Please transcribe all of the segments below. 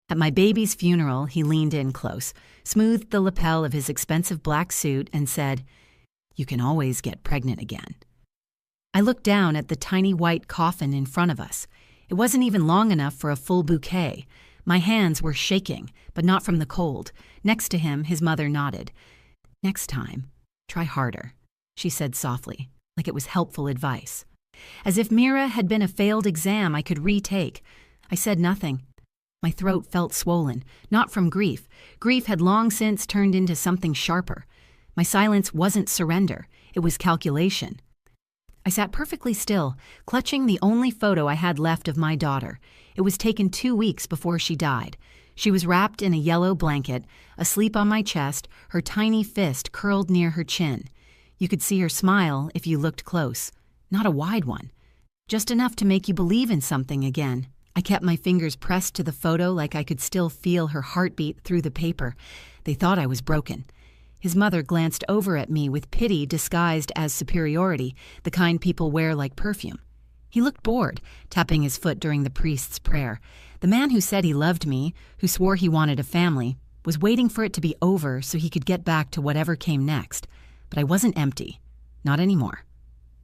At my baby's funeral, he leaned in close, smoothed the lapel of his expensive black suit, and said, "You can always get pregnant again." I looked down at the tiny white coffin in front of us. It wasn't even long enough for a full bouquet. My hands were shaking, but not from the cold. Next to him, his mother nodded. "Next time, try harder," she said softly, like it was helpful advice. As if Mira had been a failed exam I could retake. I said nothing. My throat felt swollen, not from grief. Grief had long since turned into something sharper. My silence wasn't surrender, it was calculation. I sat perfectly still, clutching the only photo I had left of my daughter. It was taken 2 weeks before she died. She was wrapped in a yellow blanket, asleep on my chest, her tiny fist curled near her chin. You could see her smile if you looked close. Not a wide one. Just enough to make you believe in something again. I kept my fingers pressed to the photo like I could still feel her heartbeat through the paper. They thought I was broken. His mother glanced over at me with pity disguised as superiority, the kind people wear like perfume. He looked bored, tapping his foot during the priest's prayer. The man who said he loved me, who swore he wanted a family, was waiting for it to be over so he could get back to whatever came next. But I wasn't empty. Not anymore.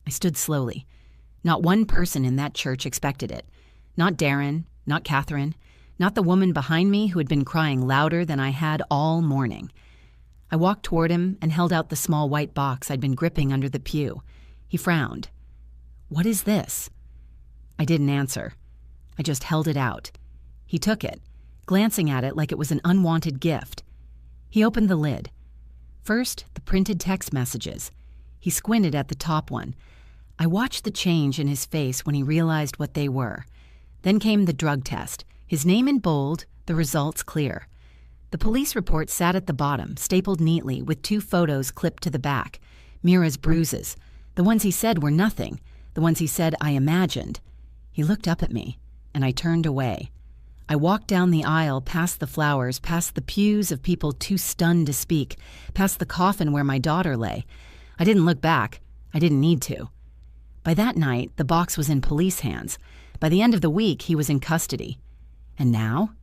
I stood slowly. Not one person in that church expected it. Not Darren, not Catherine, not the woman behind me who had been crying louder than I had all morning. I walked toward him and held out the small white box I'd been gripping under the pew. He frowned. "What is this?" I didn't answer. I just held it out. He took it, glancing at it like it was an unwanted gift. He opened the lid. First, the printed text messages. He squinted at the top one. I watched the change in his face when he realized what they were. Then came the drug test, his name in bold, the results clear. The police report sat at the bottom, stapled neatly, with 2 photos clipped to the back. Mira's bruises. The ones he said were nothing. The ones he said I imagined. He looked up at me, and I turned away. I walked down the aisle, past the flowers, past the pews of people too stunned to speak, past the coffin where my daughter lay. I didn't look back. I didn't need to. By that night, the box was in police hands. By the end of the week, he was in custody. And now?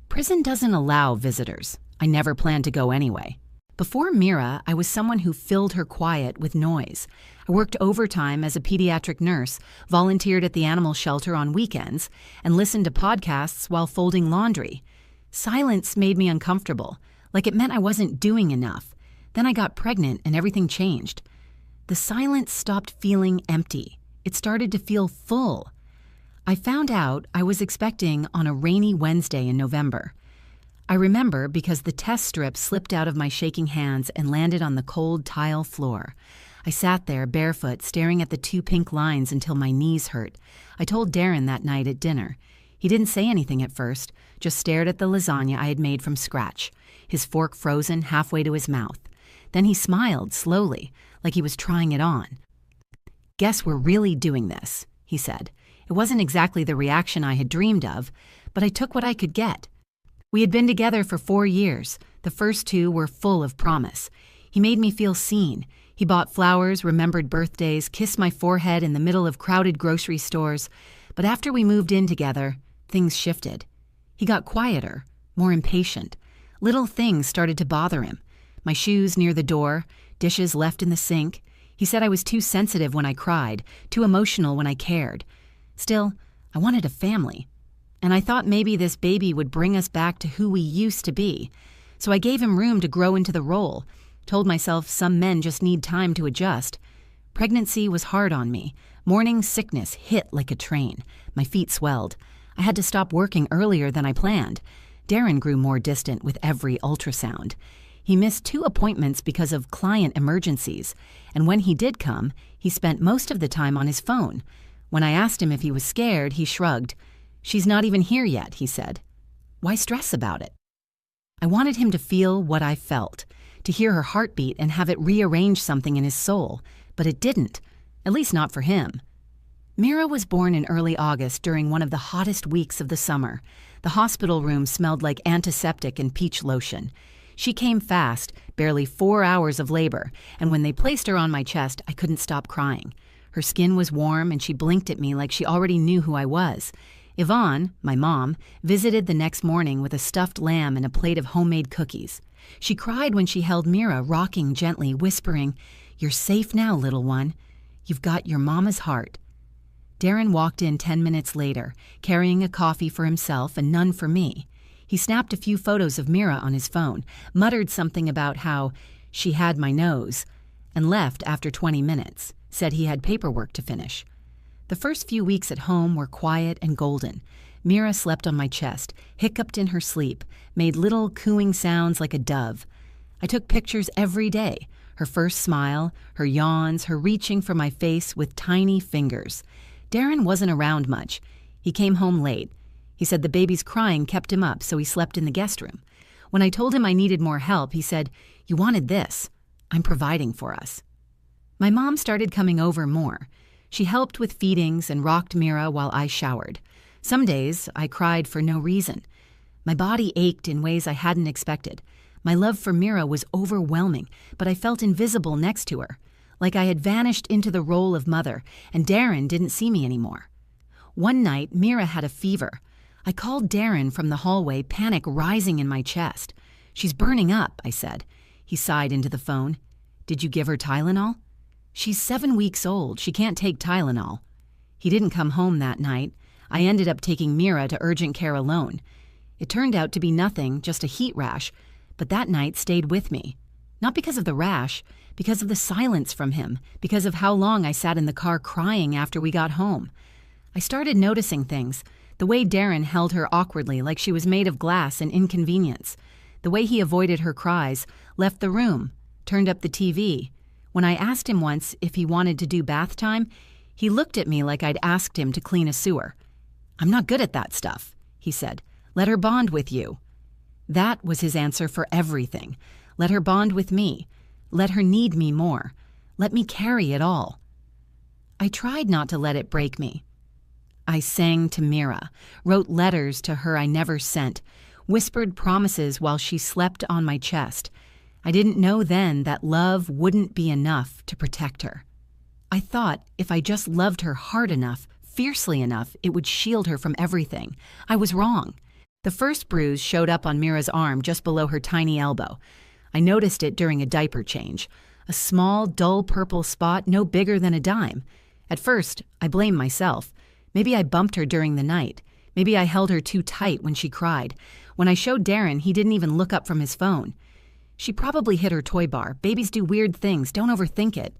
Prison doesn't allow visitors. I never planned to go anyway. Before Mira, I was someone who filled her quiet with noise. I worked overtime as a pediatric nurse, volunteered at the animal shelter on weekends, and listened to podcasts while folding laundry. Silence made me uncomfortable, like it meant I wasn't doing enough. Then I got pregnant and everything changed. The silence stopped feeling empty. It started to feel full. I found out I was expecting on a rainy Wednesday in November. I remember because the test strip slipped out of my shaking hands and landed on the cold tile floor. I sat there barefoot, staring at the 2 pink lines until my knees hurt. I told Darren that night at dinner. He didn't say anything at first, just stared at the lasagna I had made from scratch, his fork frozen halfway to his mouth. Then he smiled slowly, like he was trying it on. "Guess we're really doing this," he said. It wasn't exactly the reaction I had dreamed of, but I took what I could get. We had been together for 4 years. The first 2 were full of promise. He made me feel seen. He bought flowers, remembered birthdays, kissed my forehead in the middle of crowded grocery stores. But after we moved in together, things shifted. He got quieter, more impatient. Little things started to bother him. My shoes near the door, dishes left in the sink. He said I was too sensitive when I cried, too emotional when I cared. Still, I wanted a family. And I thought maybe this baby would bring us back to who we used to be. So I gave him room to grow into the role, told myself some men just need time to adjust. Pregnancy was hard on me. Morning sickness hit like a train. My feet swelled. I had to stop working earlier than I planned. Darren grew more distant with every ultrasound. He missed 2 appointments because of client emergencies, and when he did come, he spent most of the time on his phone. When I asked him if he was scared, he shrugged. "She's not even here yet," he said. Why stress about it? I wanted him to feel what I felt, to hear her heartbeat and have it rearrange something in his soul, but it didn't, at least not for him. Mira was born in early August during one of the hottest weeks of the summer. The hospital room smelled like antiseptic and peach lotion. She came fast, barely 4 hours of labor, and when they placed her on my chest, I couldn't stop crying. Her skin was warm and she blinked at me like she already knew who I was. Yvonne, my mom, visited the next morning with a stuffed lamb and a plate of homemade cookies. She cried when she held Mira, rocking gently, whispering, "You're safe now, little one. You've got your mama's heart." Darren walked in 10 minutes later, carrying a coffee for himself and none for me. He snapped a few photos of Mira on his phone, muttered something about how she had my nose, and left after 20 minutes, said he had paperwork to finish. The first few weeks at home were quiet and golden. Mira slept on my chest, hiccuped in her sleep, made little cooing sounds like a dove. I took pictures every day, her first smile, her yawns, her reaching for my face with tiny fingers. Darren wasn't around much. He came home late. He said the baby's crying kept him up, so he slept in the guest room. When I told him I needed more help, he said, "You wanted this. I'm providing for us." My mom started coming over more. She helped with feedings and rocked Mira while I showered. Some days, I cried for no reason. My body ached in ways I hadn't expected. My love for Mira was overwhelming, but I felt invisible next to her, like I had vanished into the role of mother, and Darren didn't see me anymore. One night, Mira had a fever. I called Darren from the hallway, panic rising in my chest. "She's burning up," I said. He sighed into the phone. "Did you give her Tylenol?" "She's 7 weeks old. She can't take Tylenol." He didn't come home that night. I ended up taking Mira to urgent care alone. It turned out to be nothing, just a heat rash, but that night stayed with me. Not because of the rash, because of the silence from him, because of how long I sat in the car crying after we got home. I started noticing things, the way Darren held her awkwardly like she was made of glass and inconvenience, the way he avoided her cries, left the room, turned up the TV. When I asked him once if he wanted to do bath time, he looked at me like I'd asked him to clean a sewer. "I'm not good at that stuff," he said. "Let her bond with you." That was his answer for everything. Let her bond with me. Let her need me more. Let me carry it all. I tried not to let it break me. I sang to Mira, wrote letters to her I never sent, whispered promises while she slept on my chest. I didn't know then that love wouldn't be enough to protect her. I thought if I just loved her hard enough, fiercely enough, it would shield her from everything. I was wrong. The first bruise showed up on Mira's arm just below her tiny elbow. I noticed it during a diaper change. A small, dull purple spot no bigger than a dime. At first, I blamed myself. Maybe I bumped her during the night. Maybe I held her too tight when she cried. When I showed Darren, he didn't even look up from his phone. She probably hit her toy bar. Babies do weird things. Don't overthink it.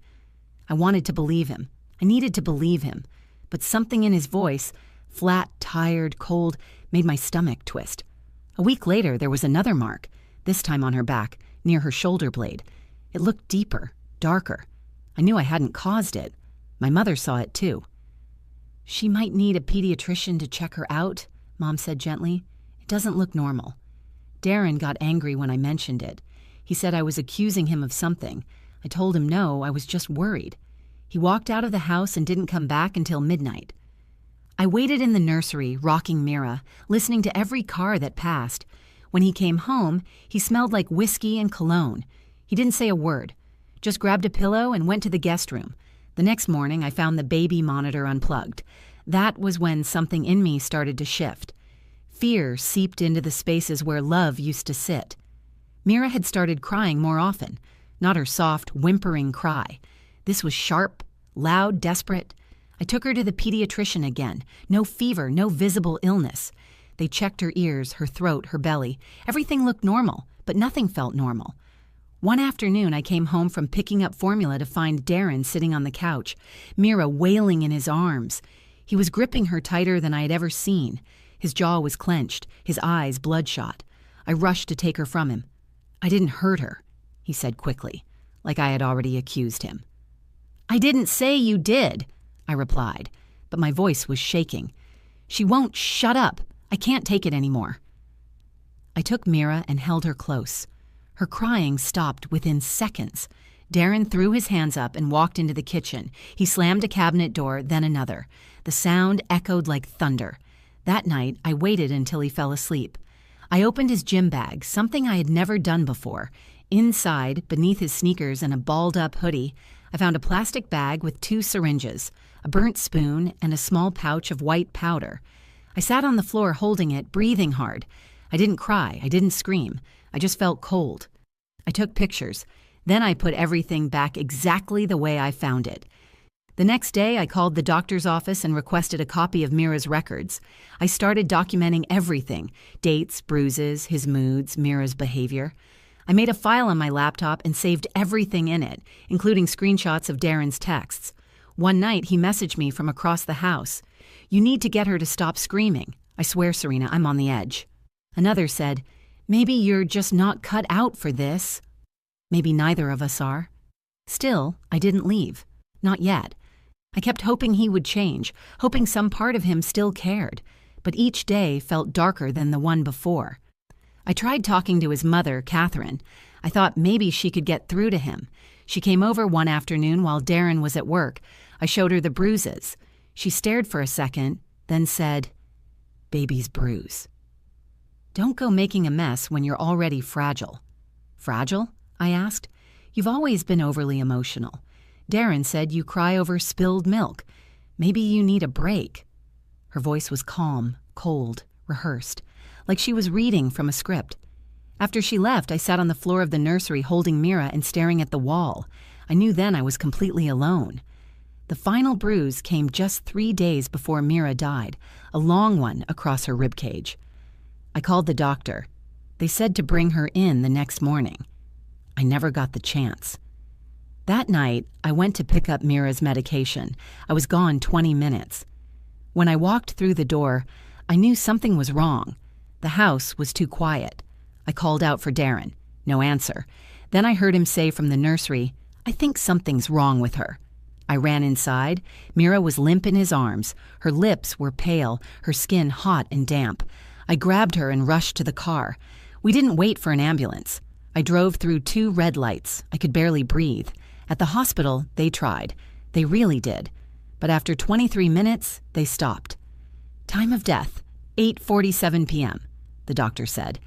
I wanted to believe him. I needed to believe him. But something in his voice, flat, tired, cold, made my stomach twist. A week later, there was another mark, this time on her back, near her shoulder blade. It looked deeper, darker. I knew I hadn't caused it. My mother saw it too. "She might need a pediatrician to check her out," Mom said gently. "It doesn't look normal." Darren got angry when I mentioned it. He said I was accusing him of something. I told him no, I was just worried. He walked out of the house and didn't come back until midnight. I waited in the nursery, rocking Mira, listening to every car that passed. When he came home, he smelled like whiskey and cologne. He didn't say a word, just grabbed a pillow and went to the guest room. The next morning, I found the baby monitor unplugged. That was when something in me started to shift. Fear seeped into the spaces where love used to sit. Mira had started crying more often, not her soft, whimpering cry. This was sharp, loud, desperate. I took her to the pediatrician again. No fever, no visible illness. They checked her ears, her throat, her belly. Everything looked normal, but nothing felt normal. One afternoon, I came home from picking up formula to find Darren sitting on the couch, Mira wailing in his arms. He was gripping her tighter than I had ever seen. His jaw was clenched, his eyes bloodshot. I rushed to take her from him. "I didn't hurt her," he said quickly, like I had already accused him. "I didn't say you did," I replied, but my voice was shaking. "She won't shut up. I can't take it anymore." I took Mira and held her close. Her crying stopped within seconds. Darren threw his hands up and walked into the kitchen. He slammed a cabinet door, then another. The sound echoed like thunder. That night, I waited until he fell asleep. I opened his gym bag, something I had never done before. Inside, beneath his sneakers and a balled-up hoodie, I found a plastic bag with 2 syringes, a burnt spoon, and a small pouch of white powder. I sat on the floor holding it, breathing hard. I didn't cry. I didn't scream. I just felt cold. I took pictures. Then I put everything back exactly the way I found it. The next day, I called the doctor's office and requested a copy of Mira's records. I started documenting everything: dates, bruises, his moods, Mira's behavior. I made a file on my laptop and saved everything in it, including screenshots of Darren's texts. One night, he messaged me from across the house. "You need to get her to stop screaming. I swear, Serena, I'm on the edge." Another said, "Maybe you're just not cut out for this." Maybe neither of us are. Still, I didn't leave. Not yet. I kept hoping he would change, hoping some part of him still cared. But each day felt darker than the one before. I tried talking to his mother, Catherine. I thought maybe she could get through to him. She came over one afternoon while Darren was at work. I showed her the bruises. She stared for a second, then said, "Baby's bruise." Don't go making a mess when you're already fragile. Fragile? I asked. You've always been overly emotional. Darren said you cry over spilled milk. Maybe you need a break. Her voice was calm, cold, rehearsed, like she was reading from a script. After she left, I sat on the floor of the nursery holding Mira and staring at the wall. I knew then I was completely alone. The final bruise came just 3 days before Mira died, a long one across her ribcage. I called the doctor. They said to bring her in the next morning. I never got the chance. That night, I went to pick up Mira's medication. I was gone 20 minutes. When I walked through the door, I knew something was wrong. The house was too quiet. I called out for Darren. No answer. Then I heard him say from the nursery, "I think something's wrong with her." I ran inside. Mira was limp in his arms. Her lips were pale, her skin hot and damp. I grabbed her and rushed to the car. We didn't wait for an ambulance. I drove through 2 red lights. I could barely breathe. At the hospital, they tried. They really did. But after 23 minutes, they stopped. Time of death, 8:47 p.m., the doctor said.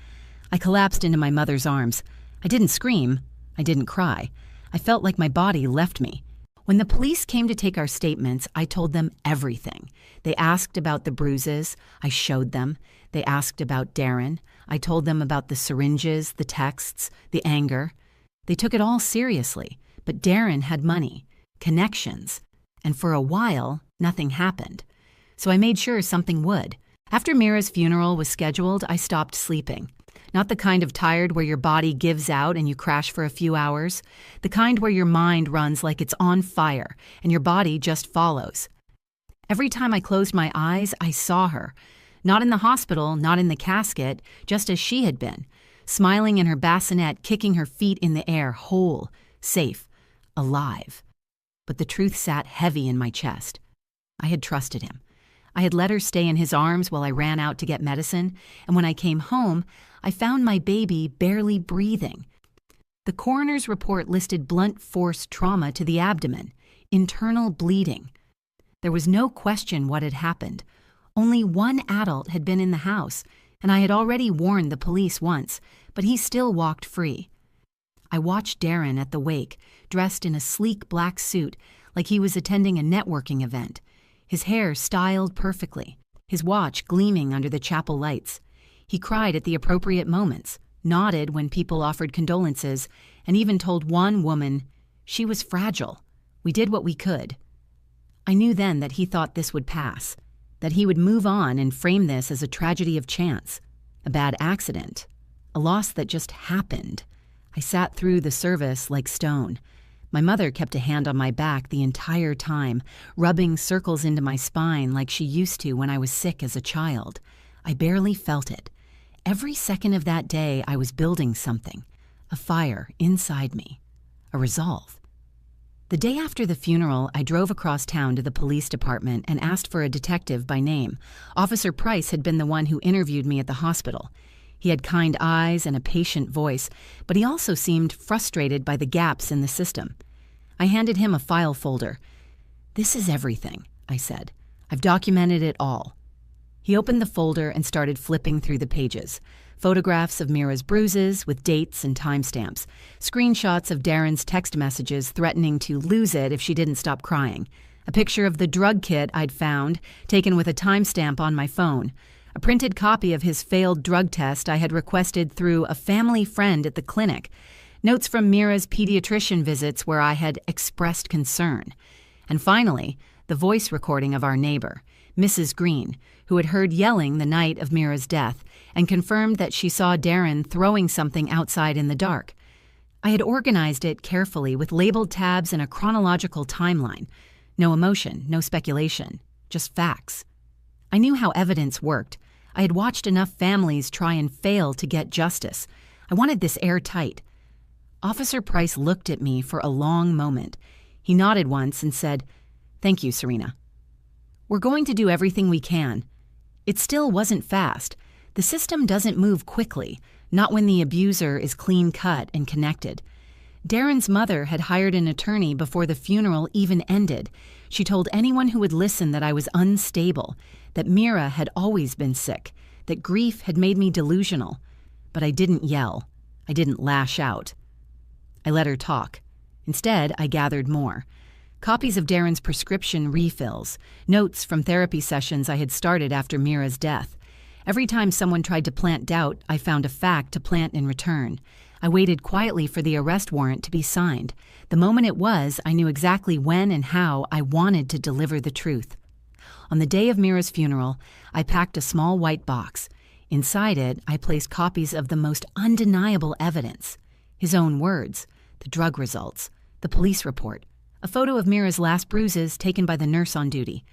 I collapsed into my mother's arms. I didn't scream. I didn't cry. I felt like my body left me. When the police came to take our statements, I told them everything. They asked about the bruises. I showed them. They asked about Darren. I told them about the syringes, the texts, the anger. They took it all seriously. But Darren had money, connections, and for a while, nothing happened. So I made sure something would. After Mira's funeral was scheduled, I stopped sleeping. Not the kind of tired where your body gives out and you crash for a few hours. The kind where your mind runs like it's on fire and your body just follows. Every time I closed my eyes, I saw her. Not in the hospital, not in the casket, just as she had been. Smiling in her bassinet, kicking her feet in the air, whole, safe, alive. But the truth sat heavy in my chest. I had trusted him. I had let her stay in his arms while I ran out to get medicine, and when I came home, I found my baby barely breathing. The coroner's report listed blunt force trauma to the abdomen, internal bleeding. There was no question what had happened. Only one adult had been in the house, and I had already warned the police once, but he still walked free. I watched Darren at the wake, dressed in a sleek black suit, like he was attending a networking event. His hair styled perfectly, his watch gleaming under the chapel lights. He cried at the appropriate moments, nodded when people offered condolences, and even told one woman she was fragile. We did what we could. I knew then that he thought this would pass, that he would move on and frame this as a tragedy of chance, a bad accident, a loss that just happened. I sat through the service like stone. My mother kept a hand on my back the entire time, rubbing circles into my spine like she used to when I was sick as a child. I barely felt it. Every second of that day, I was building something, a fire inside me, a resolve. The day after the funeral, I drove across town to the police department and asked for a detective by name. Officer Price had been the one who interviewed me at the hospital. He had kind eyes and a patient voice, but he also seemed frustrated by the gaps in the system. I handed him a file folder. "This is everything," I said. "I've documented it all." He opened the folder and started flipping through the pages. Photographs of Mira's bruises with dates and timestamps. Screenshots of Darren's text messages threatening to lose it if she didn't stop crying. a picture of the drug kit I'd found, taken with a timestamp on my phone, a printed copy of his failed drug test I had requested through a family friend at the clinic, notes from Mira's pediatrician visits where I had expressed concern, and finally, the voice recording of our neighbor, Mrs. Green, who had heard yelling the night of Mira's death and confirmed that she saw Darren throwing something outside in the dark. I had organized it carefully with labeled tabs and a chronological timeline. No emotion, no speculation, just facts. I knew how evidence worked. I had watched enough families try and fail to get justice. I wanted this airtight. Officer Price looked at me for a long moment. He nodded once and said, "Thank you, Serena. We're going to do everything we can." It still wasn't fast. The system doesn't move quickly, not when the abuser is clean-cut and connected. Darren's mother had hired an attorney before the funeral even ended. She told anyone who would listen that I was unstable, that Mira had always been sick, that grief had made me delusional. But I didn't yell. I didn't lash out. I let her talk. Instead, I gathered more. Copies of Darren's prescription refills, notes from therapy sessions I had started after Mira's death. Every time someone tried to plant doubt, I found a fact to plant in return. I waited quietly for the arrest warrant to be signed. The moment it was, I knew exactly when and how I wanted to deliver the truth. On the day of Mira's funeral, I packed a small white box. Inside it, I placed copies of the most undeniable evidence. His own words, the drug results, the police report, a photo of Mira's last bruises taken by the nurse on duty.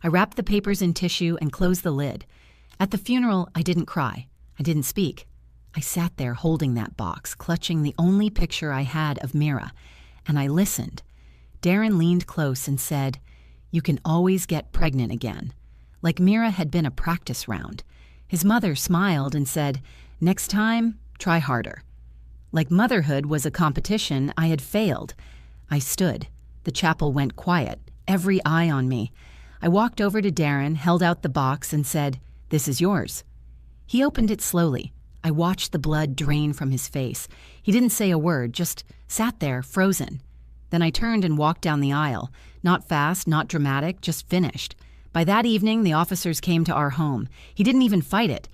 I wrapped the papers in tissue and closed the lid. At the funeral, I didn't cry. I didn't speak. I sat there holding that box, clutching the only picture I had of Mira, and I listened. Darren leaned close and said, "You can always get pregnant again," like Mira had been a practice round. His mother smiled and said, "Next time, try harder." Like motherhood was a competition, I had failed. I stood. The chapel went quiet, every eye on me. I walked over to Darren, held out the box, and said, "This is yours." He opened it slowly. I watched the blood drain from his face. He didn't say a word, just sat there, frozen. Then I turned and walked down the aisle. Not fast, not dramatic, just finished. By that evening, the officers came to our home. He didn't even fight it.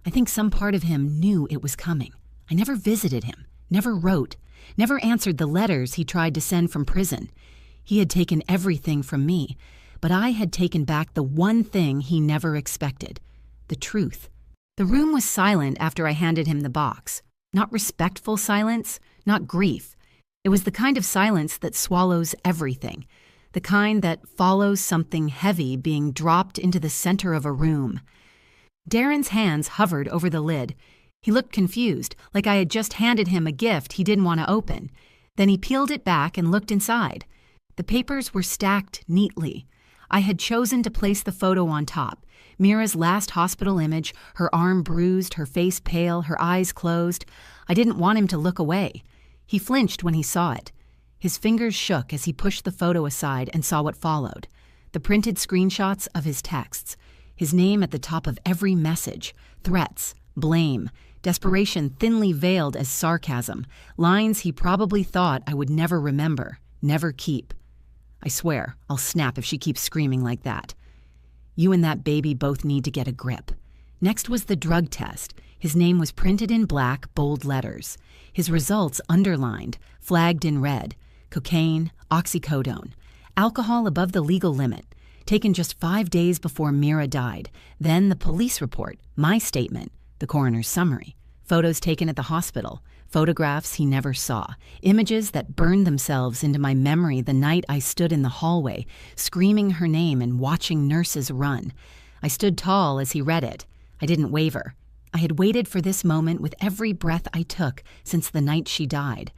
I think some part of him knew it was coming. I never visited him, never wrote, never answered the letters he tried to send from prison. He had taken everything from me, but I had taken back the one thing he never expected, the truth. The room was silent after I handed him the box. Not respectful silence, not grief. It was the kind of silence that swallows everything, the kind that follows something heavy being dropped into the center of a room. Darren's hands hovered over the lid. He looked confused, like I had just handed him a gift he didn't want to open. Then he peeled it back and looked inside. The papers were stacked neatly. I had chosen to place the photo on top. Mira's last hospital image, her arm bruised, her face pale, her eyes closed. I didn't want him to look away. He flinched when he saw it. His fingers shook as he pushed the photo aside and saw what followed. The printed screenshots of his texts. His name at the top of every message. Threats, blame, desperation thinly veiled as sarcasm. Lines he probably thought I would never remember, never keep. I swear, I'll snap if she keeps screaming like that. You and that baby both need to get a grip. Next was the drug test. His name was printed in black, bold letters. His results underlined, flagged in red. Cocaine, oxycodone. Alcohol above the legal limit. Taken just 5 days before Mira died. Then the police report, my statement, the coroner's summary. Photos taken at the hospital. Photographs he never saw. Images that burned themselves into my memory the night I stood in the hallway, screaming her name and watching nurses run. I stood tall as he read it. I didn't waver. I had waited for this moment with every breath I took since the night she died.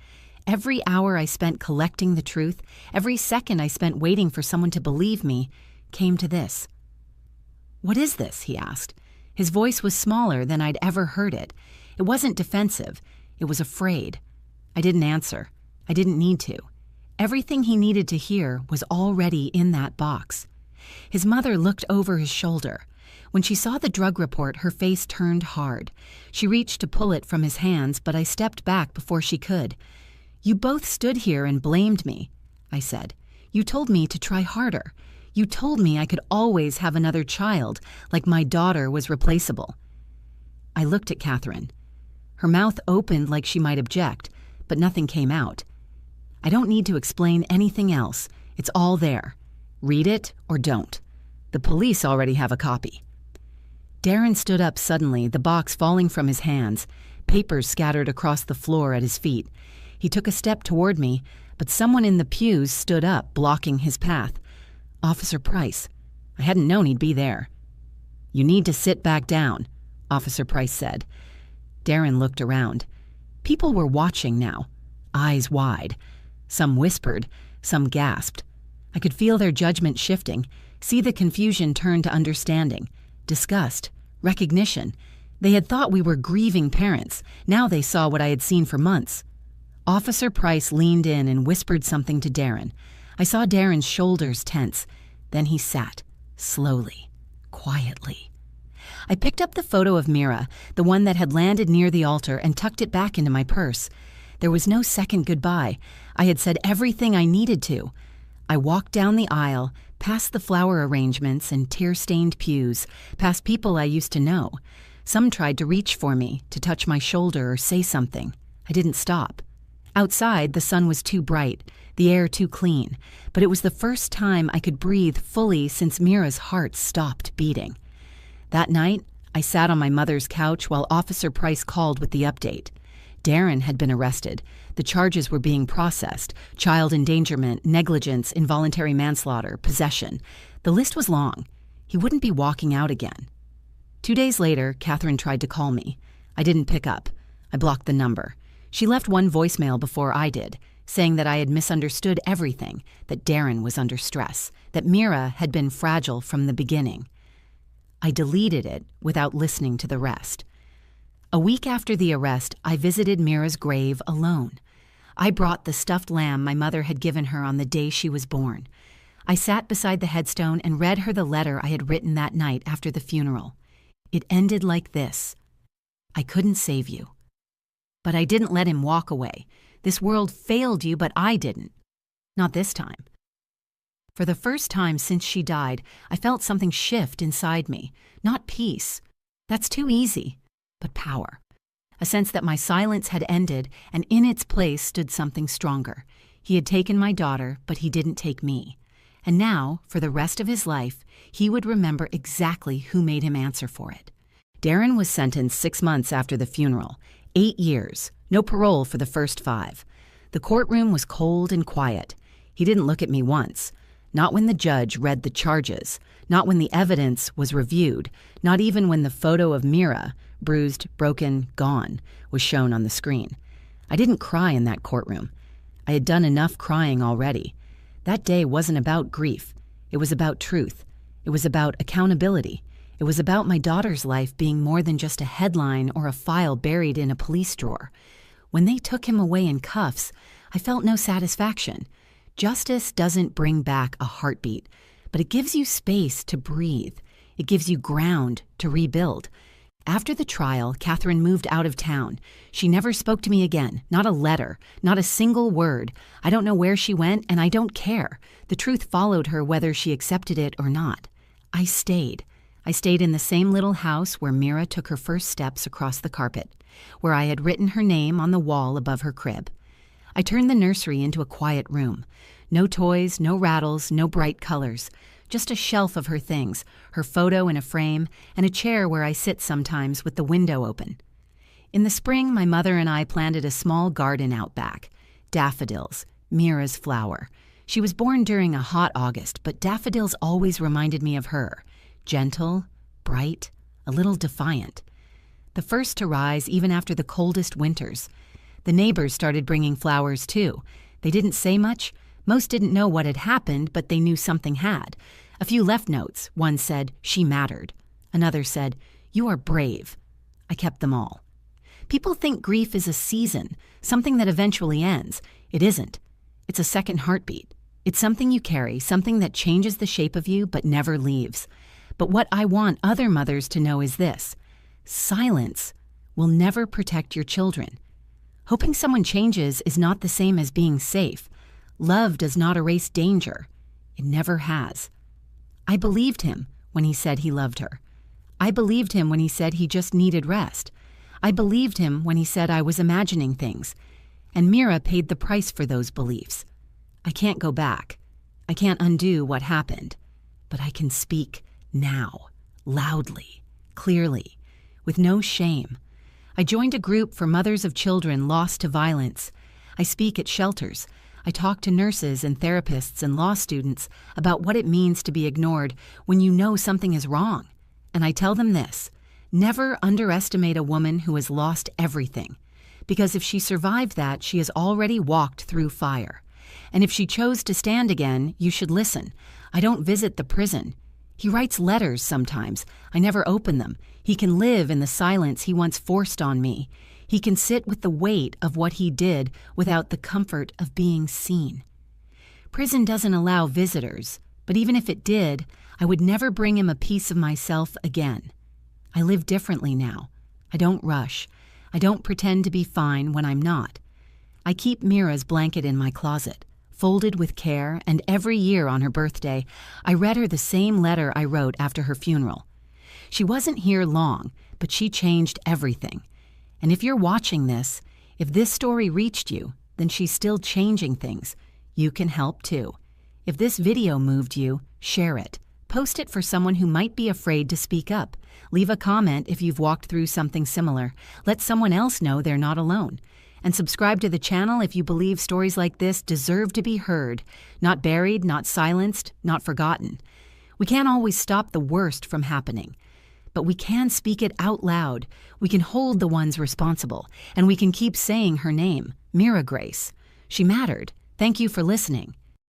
Every hour I spent collecting the truth, every second I spent waiting for someone to believe me, came to this. "What is this?" he asked. His voice was smaller than I'd ever heard it. It wasn't defensive. It was afraid. I didn't answer. I didn't need to. Everything he needed to hear was already in that box. His mother looked over his shoulder. When she saw the drug report, her face turned hard. She reached to pull it from his hands, but I stepped back before she could. "You both stood here and blamed me," I said. You told me to try harder. You told me I could always have another child, like my daughter was replaceable." I looked at Catherine. Her mouth opened like she might object, but nothing came out. "I don't need to explain anything else. It's all there. Read it or don't. The police already have a copy." Darren stood up suddenly, the box falling from his hands, papers scattered across the floor at his feet. He took a step toward me, but someone in the pews stood up, blocking his path. Officer Price. I hadn't known he'd be there. "You need to sit back down," Officer Price said. Darren looked around. People were watching now, eyes wide. Some whispered, some gasped. I could feel their judgment shifting, see the confusion turn to understanding, disgust, recognition. They had thought we were grieving parents. Now they saw what I had seen for months. Officer Price leaned in and whispered something to Darren. I saw Darren's shoulders tense. Then he sat, slowly, quietly. I picked up the photo of Mira, the one that had landed near the altar, and tucked it back into my purse. There was no second goodbye. I had said everything I needed to. I walked down the aisle, past the flower arrangements and tear-stained pews, past people I used to know. Some tried to reach for me, to touch my shoulder or say something. I didn't stop. Outside, the sun was too bright, the air too clean, but it was the first time I could breathe fully since Mira's heart stopped beating. That night, I sat on my mother's couch while Officer Price called with the update. Darren had been arrested. The charges were being processed: child endangerment, negligence, involuntary manslaughter, possession. The list was long. He wouldn't be walking out again. 2 days later, Catherine tried to call me. I didn't pick up. I blocked the number. She left one voicemail before I did, saying that I had misunderstood everything, that Darren was under stress, that Mira had been fragile from the beginning. I deleted it without listening to the rest. A week after the arrest, I visited Mira's grave alone. I brought the stuffed lamb my mother had given her on the day she was born. I sat beside the headstone and read her the letter I had written that night after the funeral. It ended like this: "I couldn't save you. But I didn't let him walk away. This world failed you, but I didn't. Not this time." For the first time since she died, I felt something shift inside me. Not peace. That's too easy. But power. A sense that my silence had ended, and in its place stood something stronger. He had taken my daughter, but he didn't take me. And now, for the rest of his life, he would remember exactly who made him answer for it. Darren was sentenced 6 months after the funeral. 8 years. No parole for the first 5. The courtroom was cold and quiet. He didn't look at me once. Not when the judge read the charges. Not when the evidence was reviewed. Not even when the photo of Mira, bruised, broken, gone, was shown on the screen. I didn't cry in that courtroom. I had done enough crying already. That day wasn't about grief. It was about truth. It was about accountability. It was about my daughter's life being more than just a headline or a file buried in a police drawer. When they took him away in cuffs, I felt no satisfaction. Justice doesn't bring back a heartbeat, but it gives you space to breathe. It gives you ground to rebuild. After the trial, Catherine moved out of town. She never spoke to me again, not a letter, not a single word. I don't know where she went, and I don't care. The truth followed her whether she accepted it or not. I stayed. I stayed in the same little house where Mira took her first steps across the carpet, where I had written her name on the wall above her crib. I turned the nursery into a quiet room. No toys, no rattles, no bright colors. Just a shelf of her things, her photo in a frame, and a chair where I sit sometimes with the window open. In the spring, my mother and I planted a small garden out back. Daffodils, Mira's flower. She was born during a hot August, but daffodils always reminded me of her. Gentle, bright, a little defiant. The first to rise even after the coldest winters. The neighbors started bringing flowers too. They didn't say much. Most didn't know what had happened, but they knew something had. A few left notes. One said, "She mattered." Another said, "You are brave." I kept them all. People think grief is a season, something that eventually ends. It isn't. It's a second heartbeat. It's something you carry, something that changes the shape of you but never leaves. But what I want other mothers to know is this: silence will never protect your children. Hoping someone changes is not the same as being safe. Love does not erase danger. It never has. I believed him when he said he loved her. I believed him when he said he just needed rest. I believed him when he said I was imagining things. And Mira paid the price for those beliefs. I can't go back. I can't undo what happened. But I can speak now, loudly, clearly, with no shame. I joined a group for mothers of children lost to violence. I speak at shelters. I talk to nurses and therapists and law students about what it means to be ignored when you know something is wrong. And I tell them this: never underestimate a woman who has lost everything, because if she survived that, she has already walked through fire. And if she chose to stand again, you should listen. I don't visit the prison. He writes letters sometimes. I never open them. He can live in the silence he once forced on me. He can sit with the weight of what he did without the comfort of being seen. Prison doesn't allow visitors, but even if it did, I would never bring him a piece of myself again. I live differently now. I don't rush. I don't pretend to be fine when I'm not. I keep Mira's blanket in my closet, folded with care, and every year on her birthday, I read her the same letter I wrote after her funeral. She wasn't here long, but she changed everything. And if you're watching this, if this story reached you, then she's still changing things. You can help too. If this video moved you, share it. Post it for someone who might be afraid to speak up. Leave a comment if you've walked through something similar. Let someone else know they're not alone. And subscribe to the channel if you believe stories like this deserve to be heard, not buried, not silenced, not forgotten. We can't always stop the worst from happening, but we can speak it out loud. We can hold the ones responsible, and we can keep saying her name, Mira Grace. She mattered. Thank you for listening.